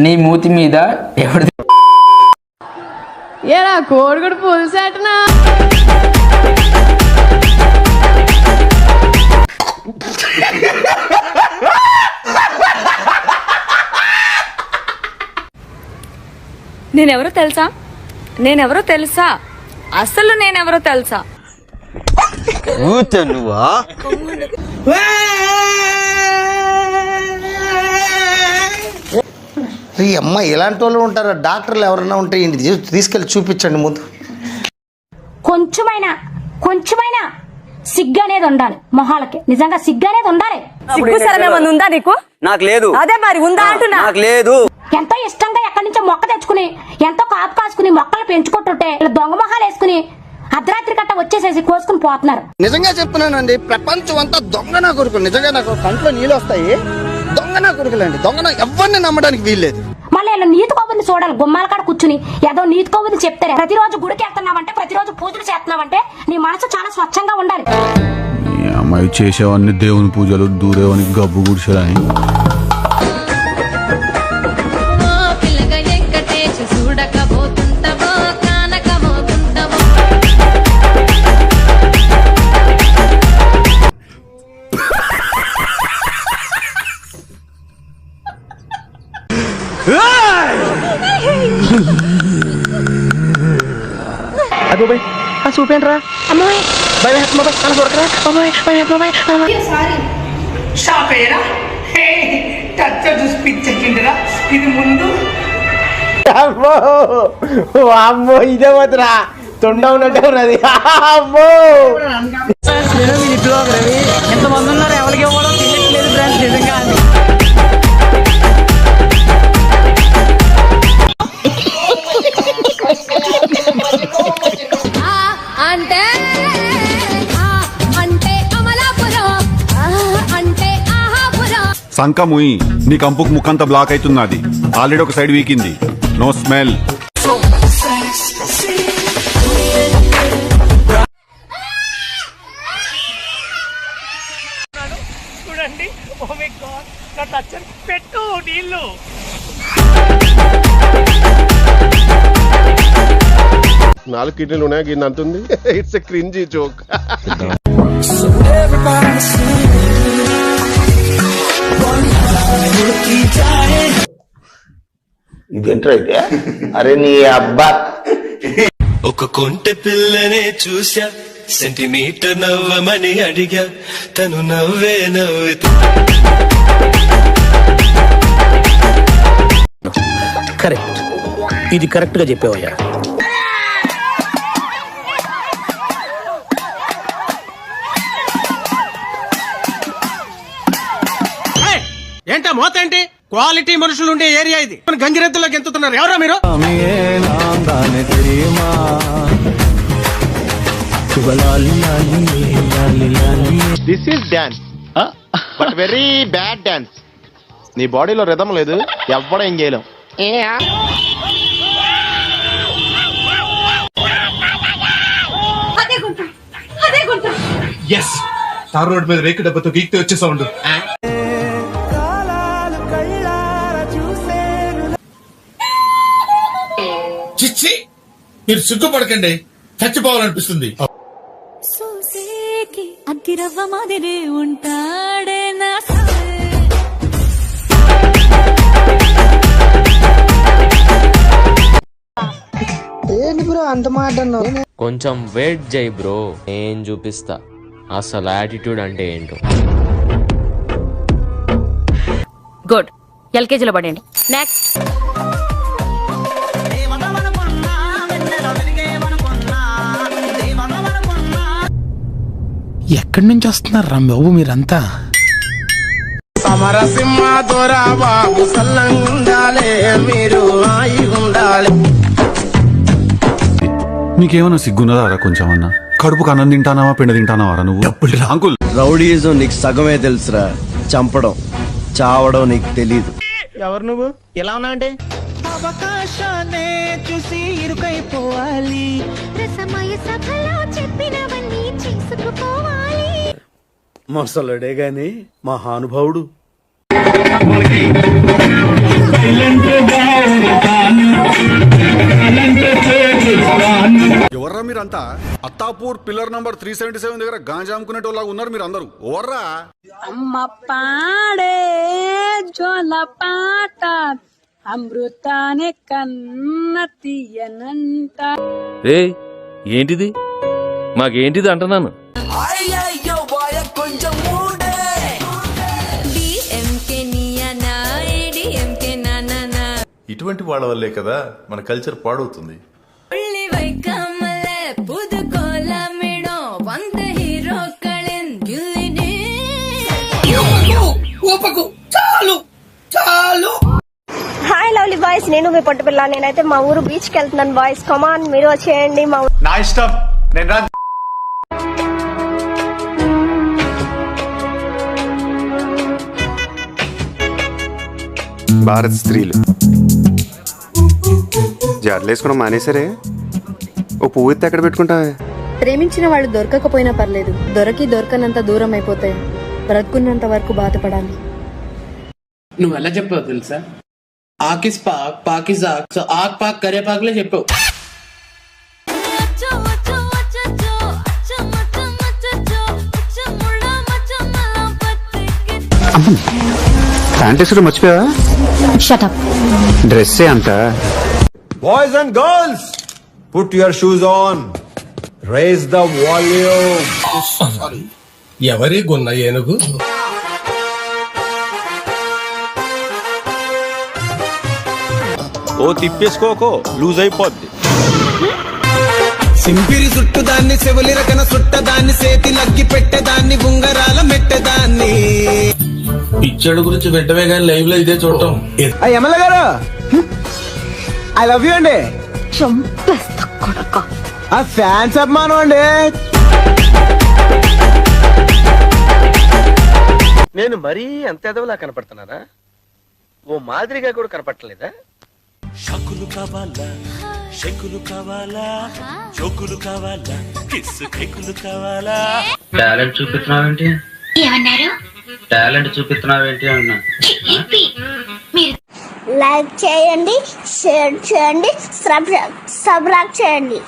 నీ మూతి మీద ఎవరిది ఏరా కోడిగుడు పులుసేటనా? నేనెవరో తెలుసా? అసలు నేనెవరో తెలుసా? నువ్వా అమ్మ ఇలాంటి వాళ్ళు ఉంటారా? డాక్టర్లు ఎవరైనా ఉంటే తీసుకెళ్ళి చూపించండి ముందు. కొంచెమైనా సిగ్గు అనేది ఉండాలి మొహాలకి. నిజంగా సిగ్గు అనేది ఉండాలి. సిగ్గు సరమేమన్నా ఉందా నీకు? నాకు లేదు. అదే మరి ఉందా అంటున్నా. నాకు లేదు. ఎంతో ఇష్టంగా ఎక్కడి నుంచో మొక్క తెచ్చుకుని ఎంతో కాపు కాసుకుని మొక్కలు పెంచుకుంటుంటే దొంగ మొహాలు వేసుకుని అర్ధరాత్రి కట్ట వచ్చేసేసి కోసుకుని పోతున్నారు. నిజంగా చెప్తున్నానండి, ప్రపంచం అంతా దొంగ నా కొడుకులు. నిజంగా నాకు కంట్లో నీళ్ళు వస్తాయి. దొంగ నా కొడుకులండి. దొంగ ఎవరిని నమ్మడానికి వీల్లేదు. మళ్ళీ ఇలా నీతి కబుర్ని చూడాలి. గుమ్మాల కాడ కూర్చుని ఏదో నీతి కబుర్ని చెప్తారే. ప్రతిరోజు గుడికి వెళ్తున్నావంటే, ప్రతిరోజు పూజలు చేస్తున్నావంటే నీ మనసు చాలా స్వచ్ఛంగా ఉండాలి. అమ్మాయి చేసేవన్నీ దేవుని పూజలు, దూరేవని గబ్బు గుడిసేదని. చూపేంట్రా అమ్మాయి షాప్ అయ్యారా? టచ్ చూసి పిచ్చెక్కిందిరా. ఇది ముందు అమ్మో ఇదే పోతురా తొండ ఉన్నట్టే ఉన్నది. అమ్మో ఎంతమంది ఉన్నారు, ఎవరికి ఇవ్వాలో తెలియట్లేదు ఫ్రెండ్స్. నిజంగా సంకముయి నీ కంపుకు ముఖంతా బ్లాక్ అవుతున్నది. ఆల్రెడీ ఒక సైడ్ వీకింది. No smell. చూడండి. ఓ మై గాడ్, నా టచ్ పెట్టు నీళ్ళు. 4 కిడ్నీలు ఉన్నాయి, గిన్నె అంతుంది. It's a cringy joke. ఇదేంట్రా అయితే? అరే నీ అబ్బా, ఒక కొంటె పిల్లనే చూసా, సెంటీమీటర్ నవ్వమని అడిగా, తను నవ్వే నవ్వుతూ. కరెక్ట్, ఇది కరెక్ట్ గా చెప్పావయ్యా. ఏంటా మోత ఏంటి? క్వాలిటీ మనుషులు ఉండే ఏరియా ఇది. గంగిరెద్దులోకి ఎంతుతున్నారు ఎవరా మీరు? This is dance, but very bad dance. నీ బాడీలో రిథం లేదు, ఎవ్వడం ఏం చేయలేం. ఎస్, తార్ రోడ్ మీద రేకు డబ్బతో గీక్తే వచ్చే సౌండ్. చిచ్చి, మీరు సిగ్గుపడకండి, చచ్చిపోవాలనిపిస్తుంది. అగ్గిరవ్వ మాదిరి ఉంటాడే నా ఏంటి బ్రో అంత మాట అన్నావు? కొంచెం వెయిట్ చేయి బ్రో, నేను చూపిస్తా అసలు యాటిట్యూడ్ అంటే ఏంటో. గుడ్, ఎల్కేజీలో పడండి. నెక్స్ట్. ఎక్కడి నుంచి వస్తున్నారు రా బాబు మీరంతా? సమరసింహ దొర బాబు సల్లంగుండాలే, మీరు ఆయి ఉండాలి. నీకేమన్నా సిగ్గున్నదారా కొంచెమన్నా? కడుపుకు అన్నం తింటానావా, పిండ తింటానావారా నువ్వు? అంకుల్, రౌడీజం నీకు సగమే తెలుసురా. చంపడం చావడం నీకు తెలీదు. ఎవరు నువ్వు? ఎలా ఉన్నా అంటే అవకాశాన్ని చూసి ఇరుకైపోవాలి. మొసలుడే గాని మహానుభావుడు. ఎవర్రా మీరంతా? అత్తాపూర్ పిల్లర్ నంబర్ 377 దగ్గర గాంజా అమ్ముకునేటోళ్ళగా ఉన్నారు మీరు అందరూ. ఎవర్రా? అమ్మ పాడే జోల పాట అమృతానే కన్న తీయనంట. రే ఏంటిది? మాకేంటిది అంటున్నాను. ఇటువంటి వాళ్ళ వల్లే కదా మన కల్చర్ పాడవుతుంది. హాయ్ లవ్లీ బాయ్స్, నేను మీ పొట్టు పిల్ల. నేనైతే మా ఊరు బీచ్ కి వెళ్తున్నాను బాయ్స్. కమాన్ మీరు వచ్చేయండి మా ఊరు. నా ఇష్టం, నేను రా. భారత స్త్రీలు జడలేసుకోవడం మానేసరే. ఓ పువ్వు ఎత్తి ఎక్కడ పెట్టుకుంటావే? ప్రేమించిన వాళ్ళు దొరకకపోయినా పర్లేదు, దొరకనంత దూరం అయిపోతాయి. బ్రతుకున్నంత వరకు బాధపడాలి. నువ్వు ఎలా చెప్పావు తెలుసా? ఆకిస్ పాక్ పాకిస్ ఆక్, సో ఆక్ పాక్ కరే పాక్లే చెప్పావు. ప్యాంట్ వేసుకుంటే మర్చిపోయావా? డ్రెస్సే అంత. Boys and girls, put your shoes on, raise the volume. ఎవరి గున్న ఏనుగు? ఓ తిప్పేసుకోకో, లూజ్ అయిపోద్ది. సింపిరి చుట్టు దాన్ని, చెవులి రకన చుట్టదాన్ని, చేతి లగ్గి పెట్టేదాన్ని, ఉంగరాల మెట్టేదాన్ని. పిచ్చడు గురించి వెంటనే కానీ లైవ్ లో ఇదే చూడటం. ఎమ్మెల్యే గారు, ఐ లవ్ యూ అండి. ఆ ఫ్యాన్స్ అభిమానం అండి. నేను మరీ అంత ఎదవలా కనపడుతున్నారా? ఓ మాదిరిగా కూడా కనపడలేదా? షకులు కావాలా, షకులు కావాలా, షకులు కావాలా, కిస్సు కేకులు కావాలా. టాలెంట్ చూపిస్తున్నావేంటి? ఏమన్నారు? టాలెంట్ చూపిస్తున్నావేంటి అన్నా. లైక్ చేయండి, షేర్ చేయండి, సబ్స్క్రైబ్ చేయండి.